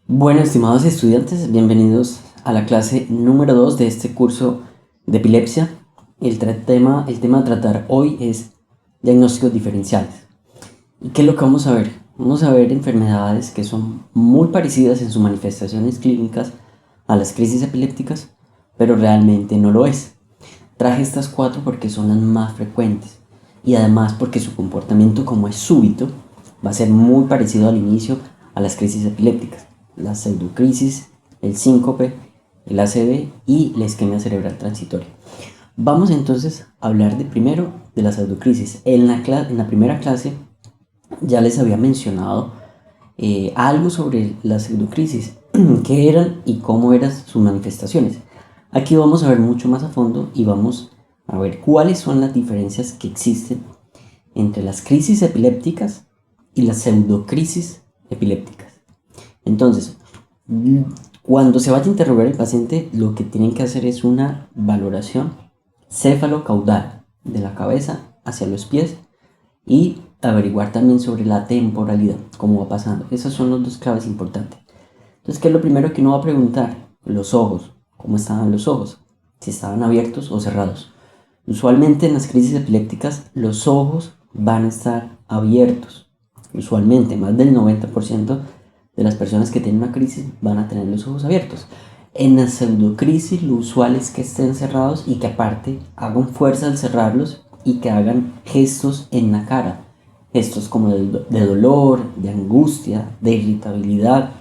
Bueno, estimados estudiantes, bienvenidos a la clase número 2 de este curso de epilepsia. El tema a tratar hoy es diagnósticos diferenciales. ¿Y qué es lo que vamos a ver? Vamos a ver enfermedades que son muy parecidas en sus manifestaciones clínicas a las crisis epilépticas, pero realmente no lo es. Traje estas cuatro porque son las más frecuentes y además porque su comportamiento, como es súbito, va a ser muy parecido al inicio a las crisis epilépticas, la pseudocrisis, el síncope, el ACV y la isquemia cerebral transitoria. Vamos entonces a hablar primero de la pseudocrisis. En la primera clase ya les había mencionado algo sobre la pseudocrisis, qué eran y cómo eran sus manifestaciones. Aquí vamos a ver mucho más a fondo y vamos a ver cuáles son las diferencias que existen entre las crisis epilépticas y las pseudocrisis epilépticas. Entonces, cuando se vaya a interrogar al paciente, lo que tienen que hacer es una valoración céfalo-caudal de la cabeza hacia los pies y averiguar también sobre la temporalidad, cómo va pasando. Esas son las dos claves importantes. Entonces, ¿qué es lo primero que uno va a preguntar? Los ojos, ¿cómo estaban los ojos? Si estaban abiertos o cerrados. Usualmente en las crisis epilépticas los ojos van a estar abiertos. Usualmente más del 90% de las personas que tienen una crisis van a tener los ojos abiertos. En la pseudocrisis lo usual es que estén cerrados y que aparte hagan fuerza al cerrarlos y que hagan gestos en la cara. Gestos como de dolor, de angustia, de irritabilidad,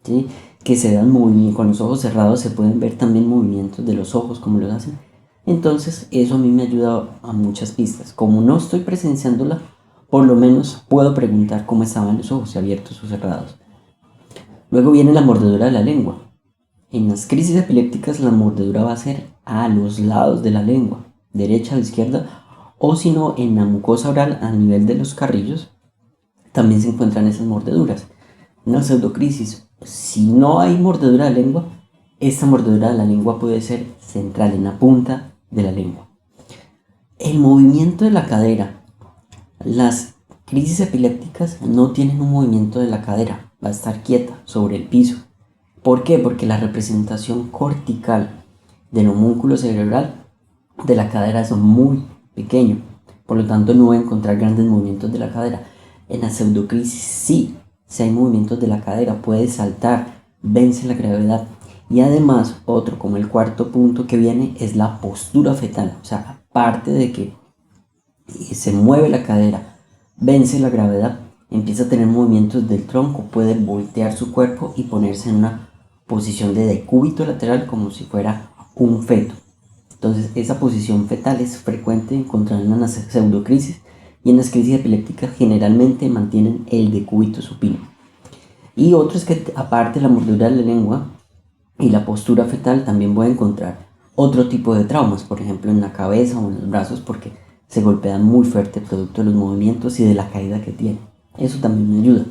¿sí? Que se dan movimientos. Con los ojos cerrados se pueden ver también movimientos de los ojos como lo hacen. Entonces eso a mí me ayuda a muchas pistas. Como no estoy presenciándola, por lo menos puedo preguntar cómo estaban los ojos, si abiertos o cerrados. Luego viene la mordedura de la lengua. En las crisis epilépticas la mordedura va a ser a los lados de la lengua, derecha o izquierda, o si no, en la mucosa oral a nivel de los carrillos también se encuentran esas mordeduras. En la pseudocrisis, si no hay mordedura de lengua, esta mordedura de la lengua puede ser central en la punta de la lengua. El movimiento de la cadera. Las crisis epilépticas no tienen un movimiento de la cadera, va a estar quieta sobre el piso. ¿Por qué? Porque la representación cortical del homúnculo cerebral de la cadera es muy pequeño, por lo tanto no va a encontrar grandes movimientos de la cadera. En la pseudocrisis sí, si hay movimientos de la cadera, puede saltar, vence la gravedad. Y además, otro como el cuarto punto que viene es la postura fetal, o sea, aparte de que se mueve la cadera, vence la gravedad, empieza a tener movimientos del tronco, puede voltear su cuerpo y ponerse en una posición de decúbito lateral como si fuera un feto. Entonces esa posición fetal es frecuente encontrarla en las pseudocrisis y en las crisis epilépticas generalmente mantienen el decúbito supino. Y otro es que aparte de la mordedura de la lengua y la postura fetal también voy a encontrar otro tipo de traumas, por ejemplo en la cabeza o en los brazos porque se golpean muy fuerte producto de los movimientos y de la caída que tiene. Eso también me ayuda.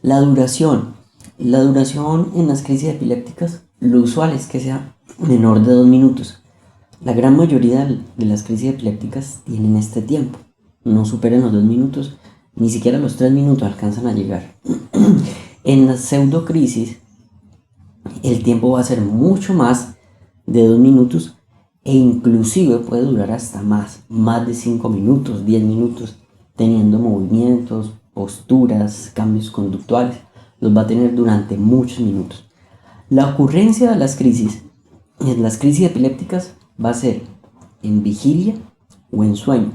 La duración. La duración en las crisis epilépticas, lo usual es que sea menor de 2 minutos. La gran mayoría de las crisis epilépticas tienen este tiempo. No superan los 2 minutos, ni siquiera los 3 minutos alcanzan a llegar. En la pseudocrisis, el tiempo va a ser mucho más de 2 minutos e inclusive puede durar hasta más de 5 minutos, 10 minutos, teniendo movimientos, posturas, cambios conductuales. Los va a tener durante muchos minutos. La ocurrencia de las crisis en las crisis epilépticas va a ser en vigilia o en sueño.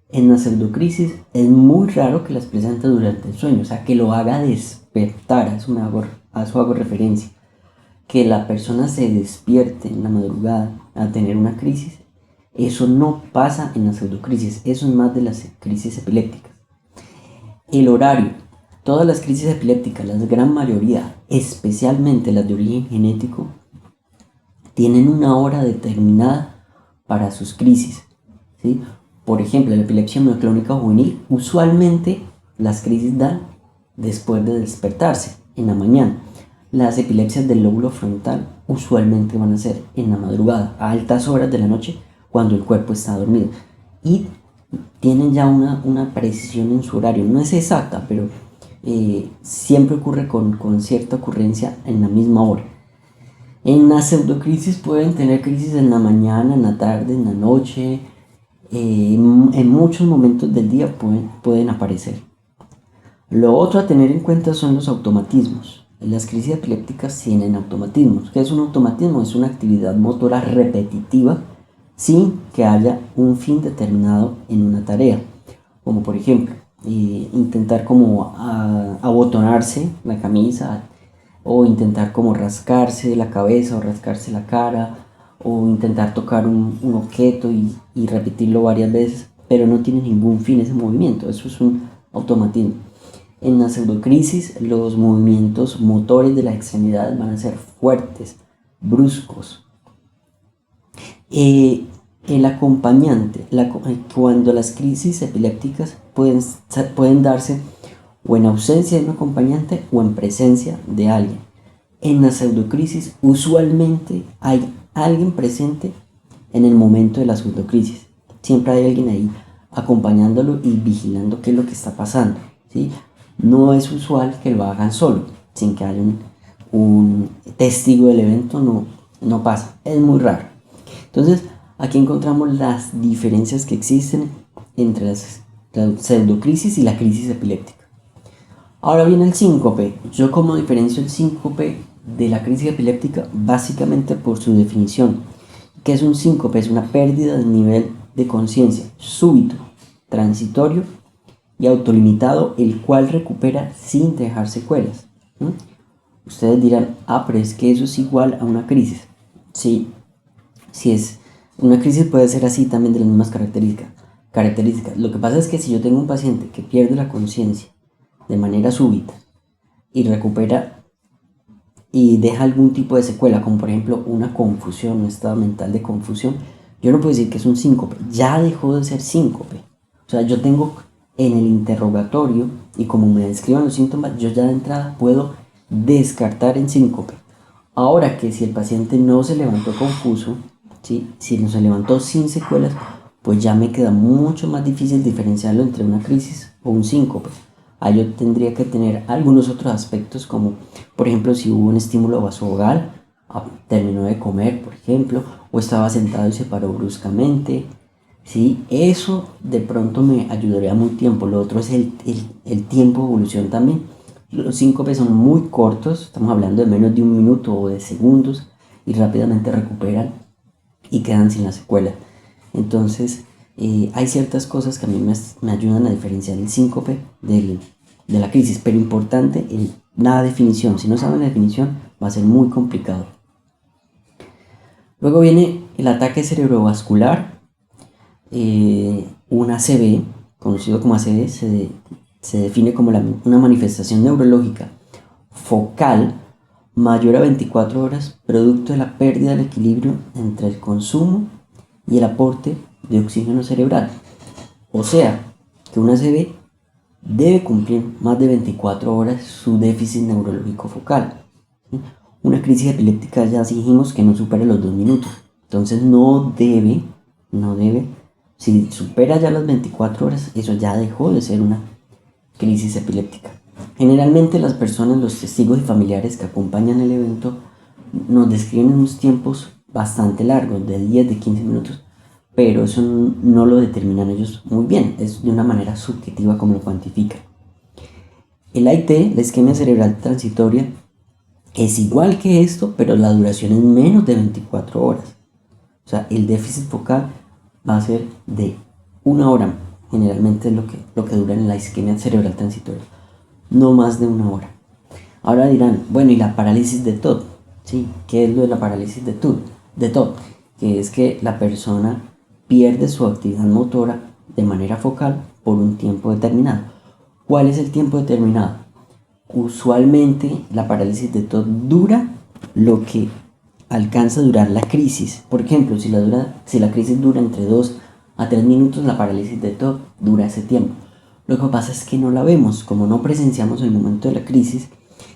En la pseudocrisis es muy raro que las presente durante el sueño, o sea, que lo haga despertar, a eso hago referencia. Que la persona se despierte en la madrugada a tener una crisis, eso no pasa en la pseudocrisis, eso es más de las crisis epilépticas. El horario. Todas las crisis epilépticas, la gran mayoría, especialmente las de origen genético, tienen una hora determinada para sus crisis, ¿sí? Por ejemplo, la epilepsia mioclónica juvenil, usualmente las crisis dan después de despertarse, en la mañana. Las epilepsias del lóbulo frontal usualmente van a ser en la madrugada, a altas horas de la noche, cuando el cuerpo está dormido. Y tienen ya una precisión en su horario. No es exacta, pero siempre ocurre con cierta ocurrencia en la misma hora. En la pseudocrisis pueden tener crisis en la mañana, en la tarde, en la noche, en muchos momentos del día pueden aparecer. Lo otro a tener en cuenta son los automatismos. Las crisis epilépticas tienen automatismos. ¿Qué es un automatismo? Es una actividad motora repetitiva sin que haya un fin determinado en una tarea. Como por ejemplo, intentar como abotonarse la camisa, o intentar como rascarse la cabeza o rascarse la cara, o intentar tocar un objeto y repetirlo varias veces, pero no tiene ningún fin ese movimiento. Eso es un automatismo. En la pseudocrisis, los movimientos motores de las extremidades van a ser fuertes, bruscos. El acompañante, cuando las crisis epilépticas pueden darse o en ausencia de un acompañante o en presencia de alguien. En la pseudocrisis usualmente hay alguien presente en el momento de la pseudocrisis. Siempre hay alguien ahí acompañándolo y vigilando qué es lo que está pasando, ¿sí? No es usual que lo hagan solo, sin que haya un testigo del evento, no pasa, es muy raro. Entonces, aquí encontramos las diferencias que existen entre la pseudocrisis y la crisis epiléptica. Ahora viene el síncope. Yo como diferencio el síncope de la crisis epiléptica básicamente por su definición. ¿Qué es un síncope? Es una pérdida del nivel de conciencia súbito, transitorio y autolimitado, el cual recupera sin dejar secuelas. Ustedes dirán, pero es que eso es igual a una crisis. Sí, es una crisis puede ser así también de las mismas características. Lo que pasa es que si yo tengo un paciente que pierde la conciencia de manera súbita y recupera y deja algún tipo de secuela, como por ejemplo una confusión, un estado mental de confusión, yo no puedo decir que es un síncope, ya dejó de ser síncope. O sea, yo tengo en el interrogatorio y como me describan los síntomas, yo ya de entrada puedo descartar en síncope. Ahora que si el paciente no se levantó confuso, ¿sí? Si no se levantó sin secuelas, pues ya me queda mucho más difícil diferenciarlo entre una crisis o un síncope. Ahí yo tendría que tener algunos otros aspectos, como por ejemplo si hubo un estímulo vasovagal, terminó de comer por ejemplo, o estaba sentado y se paró bruscamente, ¿sí? Eso de pronto me ayudaría mucho tiempo. Lo otro es el tiempo de evolución también. Los síncopes son muy cortos, estamos hablando de menos de un minuto o de segundos, y rápidamente recuperan y quedan sin la secuela. Entonces hay ciertas cosas que a mí me ayudan a diferenciar el síncope de la crisis, pero importante la definición. Si no saben la definición va a ser muy complicado. Luego viene el ataque cerebrovascular, un ACV, conocido como ACV, se define como una manifestación neurológica focal mayor a 24 horas, producto de la pérdida del equilibrio entre el consumo y el aporte de oxígeno cerebral. O sea, que un ACV debe cumplir más de 24 horas su déficit neurológico focal. Una crisis epiléptica ya dijimos que no supere los 2 minutos. Entonces no debe, si supera ya las 24 horas, eso ya dejó de ser una crisis epiléptica. Generalmente las personas, los testigos y familiares que acompañan el evento nos describen unos tiempos bastante largos, de 10, de 15 minutos, pero eso no lo determinan ellos muy bien, es de una manera subjetiva como lo cuantifican. El AIT, la isquemia cerebral transitoria, es igual que esto, pero la duración es menos de 24 horas. O sea, el déficit focal va a ser de 1 hora, generalmente es lo que dura en la isquemia cerebral transitoria, no más de 1 hora. Ahora dirán, bueno, ¿y la parálisis de TOD? ¿Sí? ¿Qué es lo de la parálisis de TOD? Que es que la persona pierde su actividad motora de manera focal por un tiempo determinado. ¿Cuál es el tiempo determinado? Usualmente la parálisis de TOD dura lo que alcanza a durar la crisis. Por ejemplo, si la crisis dura entre 2 a 3 minutos, la parálisis de TOD dura ese tiempo. Lo que pasa es que no la vemos, como no presenciamos el momento de la crisis,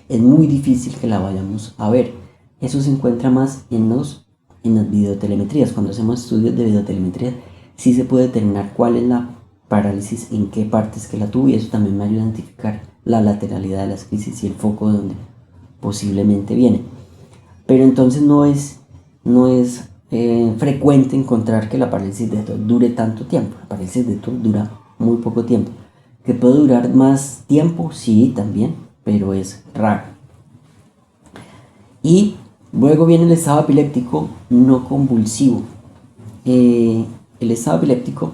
es muy difícil que la vayamos a ver. Eso se encuentra más en las videotelemetrías. Cuando hacemos estudios de videotelemetría, sí se puede determinar cuál es la parálisis, en qué partes que la tuvo, y eso también me ayuda a identificar la lateralidad de las crisis y el foco de donde posiblemente viene. Pero entonces no es frecuente encontrar que la parálisis de TOC dure tanto tiempo. La parálisis de TOC dura muy poco tiempo. ¿Que puede durar más tiempo? Sí, también, pero es raro. Y luego viene el estado epiléptico no convulsivo. El estado epiléptico,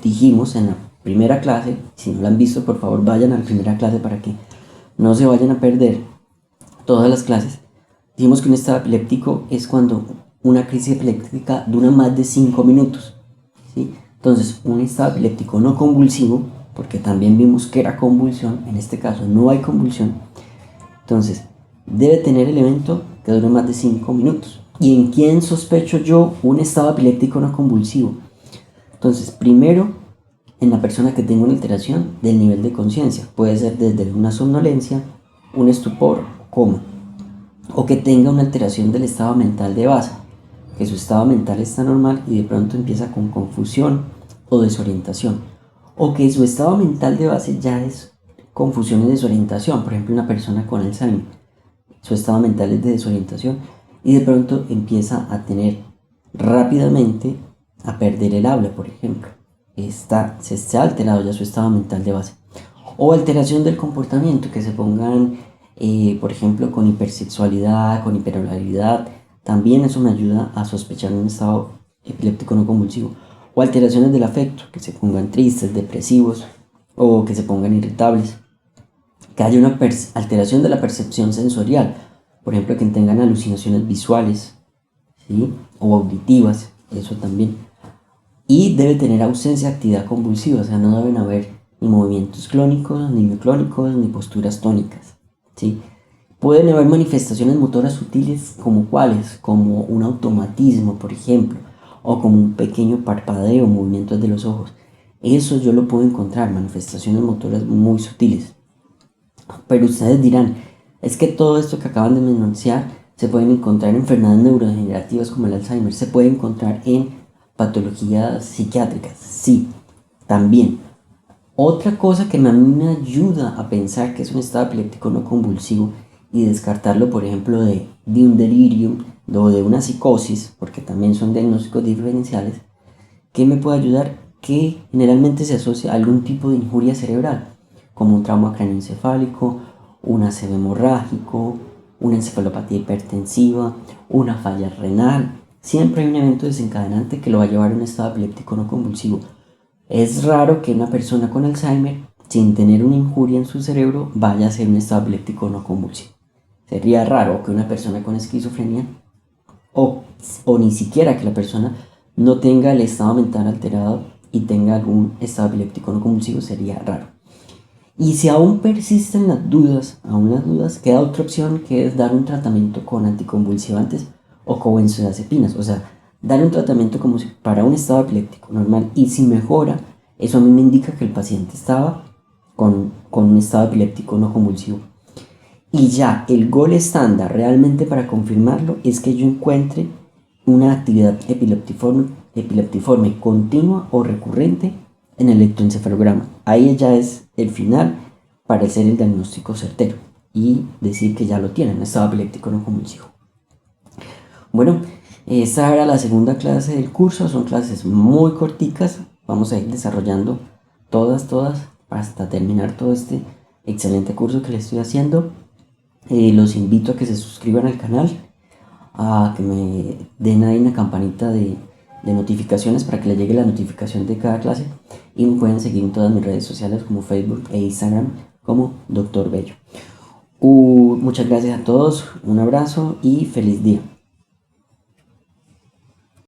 dijimos en la primera clase, si no lo han visto, por favor vayan a la primera clase para que no se vayan a perder todas las clases. Dijimos que un estado epiléptico es cuando una crisis epiléptica dura más de 5 minutos, ¿sí? Entonces, un estado epiléptico no convulsivo, porque también vimos que era convulsión, en este caso no hay convulsión, entonces debe tener el evento que dure más de 5 minutos. ¿Y en quién sospecho yo un estado epiléptico no convulsivo? Entonces, primero, en la persona que tenga una alteración del nivel de conciencia. Puede ser desde una somnolencia, un estupor, coma. O que tenga una alteración del estado mental de base, que su estado mental está normal y de pronto empieza con confusión o desorientación. O que su estado mental de base ya es confusión y desorientación. Por ejemplo, una persona con Alzheimer, su estado mental es de desorientación y de pronto empieza a tener rápidamente a perder el habla, por ejemplo. Se ha alterado ya su estado mental de base. O alteración del comportamiento, que se pongan, por ejemplo, con hipersexualidad, con hiperoralidad. También eso me ayuda a sospechar un estado epiléptico no convulsivo. O alteraciones del afecto, que se pongan tristes, depresivos o que se pongan irritables. Que haya una alteración de la percepción sensorial, por ejemplo, que tengan alucinaciones visuales, ¿sí? O auditivas, eso también. Y debe tener ausencia de actividad convulsiva, o sea, no deben haber ni movimientos clónicos, ni mioclónicos, ni posturas tónicas, ¿sí? Pueden haber manifestaciones motoras sutiles como cuáles, como un automatismo, por ejemplo, o como un pequeño parpadeo, movimientos de los ojos. Eso yo lo puedo encontrar, manifestaciones motoras muy sutiles. Pero ustedes dirán, es que todo esto que acaban de mencionar se pueden encontrar en enfermedades neurodegenerativas como el Alzheimer, se puede encontrar en patologías psiquiátricas, sí, también. Otra cosa que a mí me ayuda a pensar que es un estado epiléptico no convulsivo y descartarlo, por ejemplo, de un delirium o de una psicosis, porque también son diagnósticos diferenciales, que me puede ayudar, que generalmente se asocia a algún tipo de injuria cerebral, como un trauma craneoencefálico, un ACV hemorrágico, una encefalopatía hipertensiva, una falla renal. Siempre hay un evento desencadenante que lo va a llevar a un estado epiléptico no convulsivo. Es raro que una persona con Alzheimer, sin tener una injuria en su cerebro, vaya a ser un estado epiléptico no convulsivo. Sería raro que una persona con esquizofrenia, o ni siquiera que la persona no tenga el estado mental alterado y tenga algún estado epiléptico no convulsivo, sería raro. Y si aún persisten las dudas, queda otra opción, que es dar un tratamiento con anticonvulsivantes o con benzodiazepinas, o sea, dar un tratamiento como si para un estado epiléptico normal, y si mejora, eso a mí me indica que el paciente estaba con un estado epiléptico no convulsivo. Y ya el gol estándar realmente para confirmarlo es que yo encuentre una actividad epileptiforme continua o recurrente en el electroencefalograma. Ahí ya es el final para hacer el diagnóstico certero y decir que ya lo tienen, estado epiléptico no convulsivo. Bueno, esta era la segunda clase del curso, son clases muy corticas, vamos a ir desarrollando todas, hasta terminar todo este excelente curso que les estoy haciendo. Los invito a que se suscriban al canal, a que me den ahí una campanita de notificaciones para que les llegue la notificación de cada clase, y me pueden seguir en todas mis redes sociales como Facebook e Instagram como Dr. Bello. Muchas gracias a todos, un abrazo y feliz día.